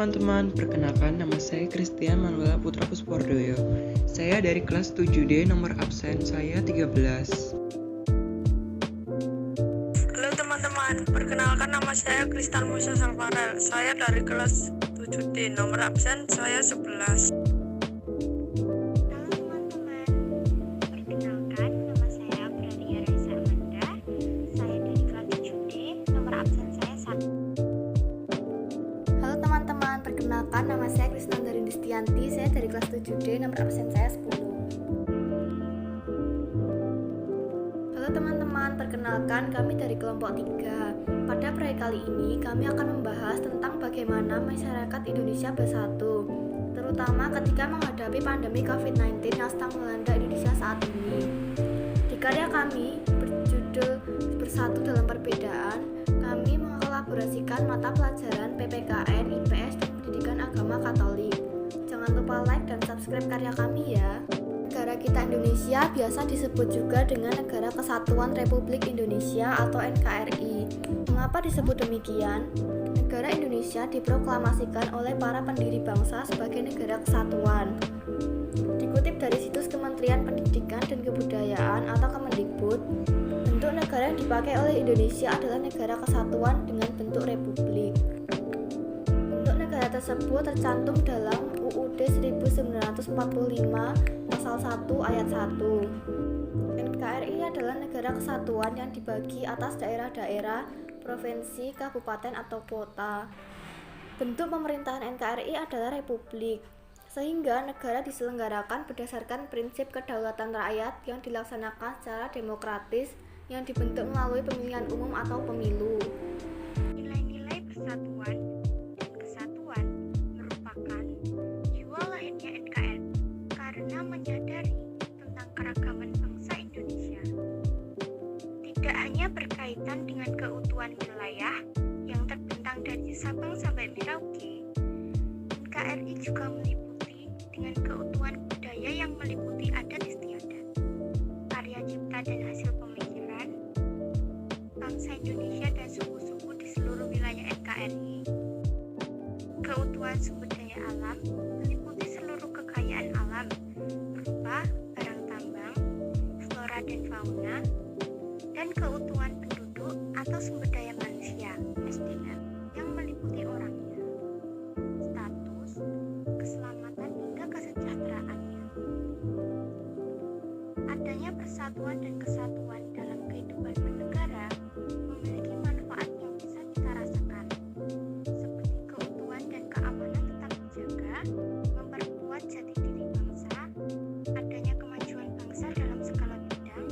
teman-teman, perkenalkan nama saya Christian Manuela Putra Puspordoyo. Saya dari kelas 7D, nomor absen saya 13. Halo teman-teman, perkenalkan nama saya Kristal Musa Salvarel. Saya dari kelas 7D, nomor absen saya 11. Perkenalkan, nama saya Kristal Distianti, saya dari kelas 7D, nomor absen saya 10. Halo teman-teman, perkenalkan kami dari kelompok 3. Pada proyek kali ini, kami akan membahas tentang bagaimana masyarakat Indonesia bersatu, terutama ketika menghadapi pandemi COVID-19 yang sedang melanda Indonesia saat ini. Di karya kami, berjudul Bersatu Dalam Perbedaan, kami mengkolaborasikan mata pelajaran PPKN, IPS, dan Pendidikan Agama Katolik. Jangan lupa like dan subscribe karya kami ya. Negara kita Indonesia biasa disebut juga dengan Negara Kesatuan Republik Indonesia atau NKRI. Mengapa disebut demikian? Negara Indonesia diproklamasikan oleh para pendiri bangsa sebagai negara kesatuan. Dikutip dari situs Kementerian Pendidikan dan Kebudayaan atau Kemendikbud, bentuk negara yang dipakai oleh Indonesia adalah negara kesatuan dengan bentuk republik. Bentuk negara tersebut tercantum dalam UUD 1945 pasal 1 ayat 1. NKRI adalah negara kesatuan yang dibagi atas daerah-daerah, provinsi, kabupaten atau kota. Bentuk pemerintahan NKRI adalah republik, sehingga negara diselenggarakan berdasarkan prinsip kedaulatan rakyat yang dilaksanakan secara demokratis yang dibentuk melalui pemilihan umum atau pemilu. Nilai-nilai persatuan dan kesatuan merupakan jiwa lahirnya NKRI karena menyadari tentang keragaman bangsa Indonesia. Tidak hanya berkaitan dengan keutuhan wilayah yang terbentang dari Sabang sampai Merauke, NKRI juga meliputi dengan keutuhan budaya yang meliputi adat istiadat, karya cipta dan hasil pemikiran bangsa Indonesia dan suku-suku di seluruh wilayah NKRI. Keutuhan sumber daya alam meliputi seluruh kekayaan alam berupa barang tambang, flora dan fauna, dan keutuhan penduduk atau sumber daya manusia (SDM) yang meliputi orangnya, status, keselamatan hingga kesejahteraannya. Adanya persatuan dan kesatuan dalam kehidupan bernegara memiliki manfaat yang bisa kita rasakan, seperti keutuhan dan keamanan tetap dijaga, memperkuat jati diri bangsa, adanya kemajuan bangsa dalam segala bidang,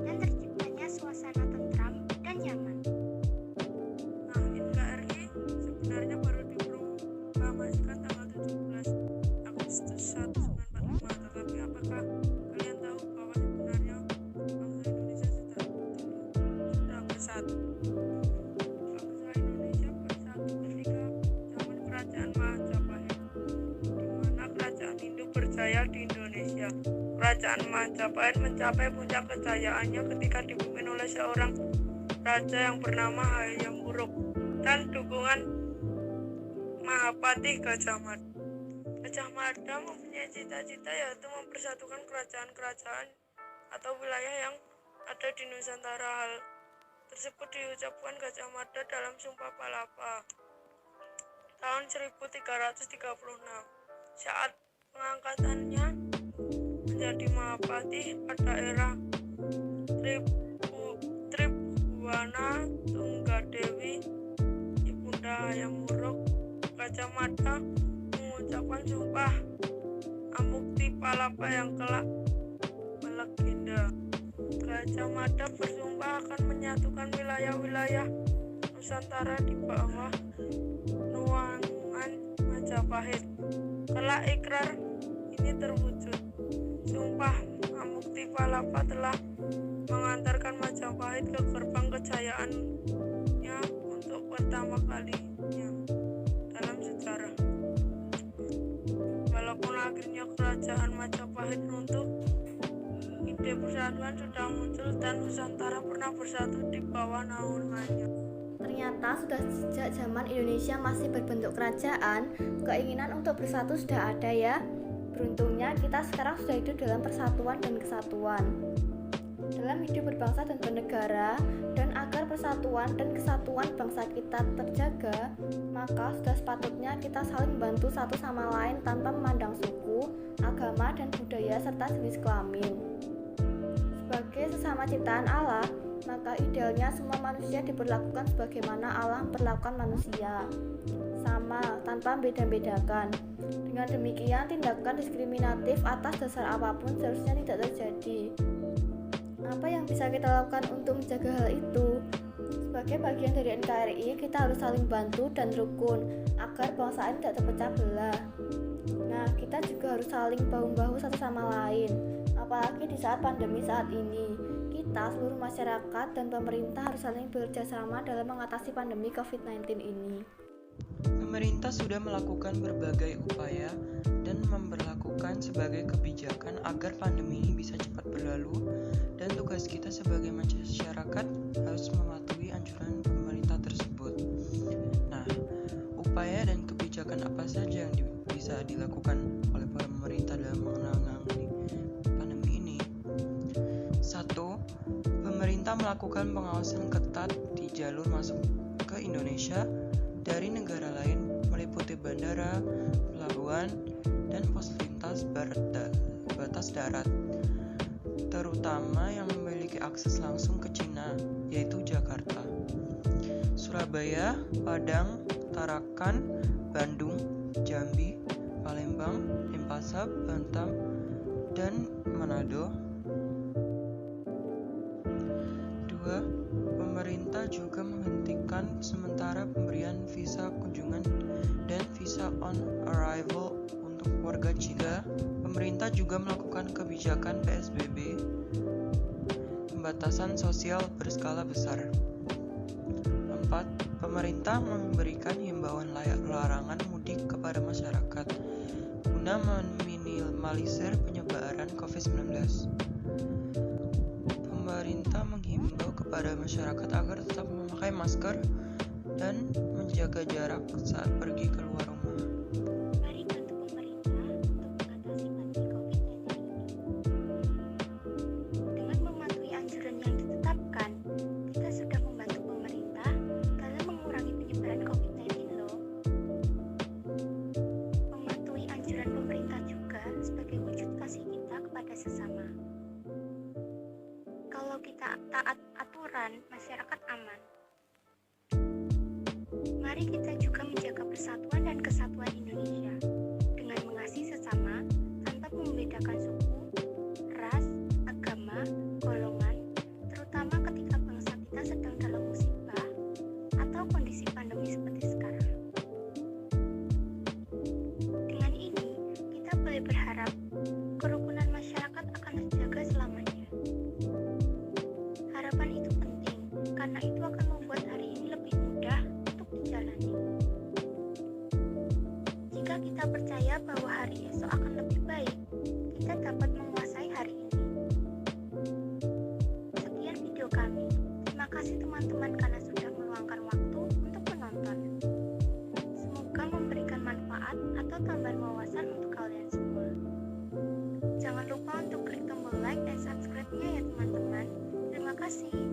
dan terciptanya suasana tentram dan nyaman. Nah, NKRI sebenarnya baru diproklamasikan tanggal 17 Agustus 1945, tetapi apakah kalian tahu bahwa sebenarnya bangsa Indonesia sudah bersatu? Bangsa Indonesia bersatu ketika zaman kerajaan Majapahit, di mana kerajaan Hindu berjaya di Indonesia. Kerajaan Majapahit mencapai puncak kejayaannya ketika dipimpin oleh seorang raja yang bernama Hayam Wuruk dan dukungan Mahapati Gajah Mada. Gajah Mada mempunyai cita-cita yaitu mempersatukan kerajaan-kerajaan atau wilayah yang ada di Nusantara. Hal tersebut diucapkan Gajah Mada dalam Sumpah Palapa tahun 1336. Saat pengangkatannya menjadi Mahapati pada era Tribhuwana Tunggadewi, Ibunda Hayam Wuruk, Gajah Mada mengucapkan sumpah Amukti Palapa yang kelak melegenda. Gajah Mada bersumpah akan menyatukan wilayah-wilayah Nusantara di bawah naungan Majapahit. Kelak ikrar ini terwujud. Sumpah Amukti Palapa telah mengantarkan Majapahit ke gerbang kejayaannya untuk pertama kalinya dalam sejarah. Walaupun akhirnya kerajaan Majapahit runtuh, ide persatuan sudah muncul dan Nusantara pernah bersatu di bawah naungannya. Ternyata sudah sejak zaman Indonesia masih berbentuk kerajaan, keinginan untuk bersatu sudah ada ya. Beruntungnya kita sekarang sudah hidup dalam persatuan dan kesatuan. Dalam hidup berbangsa dan bernegara, dan agar persatuan dan kesatuan bangsa kita terjaga, maka sudah sepatutnya kita saling bantu satu sama lain tanpa memandang suku, agama, dan budaya serta jenis kelamin. Sebagai sesama ciptaan Allah, maka idealnya semua manusia diperlakukan sebagaimana Allah memperlakukan manusia, sama, tanpa beda-bedakan. Dengan demikian, tindakan diskriminatif atas dasar apapun seharusnya tidak terjadi. Apa yang bisa kita lakukan untuk menjaga hal itu? Sebagai bagian dari NKRI, kita harus saling bantu dan rukun agar bangsa ini tidak terpecah belah. Nah, kita juga harus saling bahu-bahu satu sama lain. Apalagi di saat pandemi saat ini, kita seluruh masyarakat dan pemerintah harus saling bekerja sama dalam mengatasi pandemi COVID-19 ini. Pemerintah sudah melakukan berbagai upaya dan memberlakukan sebagai kebijakan agar pandemi ini bisa cepat berlalu, dan tugas kita sebagai masyarakat harus mematuhi anjuran pemerintah tersebut. Nah, upaya dan kebijakan apa saja yang bisa dilakukan oleh pemerintah dalam menangani pandemi ini? 1. Pemerintah melakukan pengawasan ketat di jalur masuk ke Indonesia dari negara lain, meliputi bandara, pelabuhan, dan pos lintas batas darat, terutama yang memiliki akses langsung ke Cina, yaitu Jakarta, Surabaya, Padang, Tarakan, Bandung, Jambi, Palembang, Denpasar, Batam, dan Manado. 2. Pemerintah juga menghentikan sementara pemberian visa kunjungan dan visa on arrival untuk warga Cina. Pemerintah juga melakukan kebijakan PSBB, pembatasan sosial berskala besar. 4. Pemerintah memberikan himbauan larangan mudik kepada masyarakat guna meminimalisir penyebaran COVID-19. Pemerintah menghimbau kepada masyarakat agar tetap memakai masker dan menjaga jarak saat pergi keluar rumah. Mari bantu pemerintah untuk mengatasi pandemi COVID-19 ini. Dengan mematuhi anjuran yang ditetapkan, kita sudah membantu pemerintah dalam mengurangi penyebaran COVID-19 loh. Mematuhi anjuran pemerintah juga sebagai wujud kasih kita kepada sesama. Kalau kita taat aturan, masyarakat aman. Mari kita juga menjaga persatuan dan kesatuan Indonesia dengan mengasihi sesama tanpa membedakan suku, ras, agama, golongan, terutama ketika bangsa kita sedang dalam musibah atau kondisi pandemi seperti sekarang. Dengan ini, kita boleh berharap kerukunan masyarakat akan terjaga selamanya. Harapan itu penting, karena itu akan membuat hari ini lebih mudah untuk dijalani. Jika kita percaya bahwa hari esok akan lebih baik, kita dapat menguasai hari ini. Sekian video kami. Terima kasih teman-teman karena sudah meluangkan waktu untuk menonton. Semoga memberikan manfaat atau tambahan wawasan untuk kalian semua. Jangan lupa untuk klik tombol like dan subscribe-nya ya teman-teman. Terima kasih.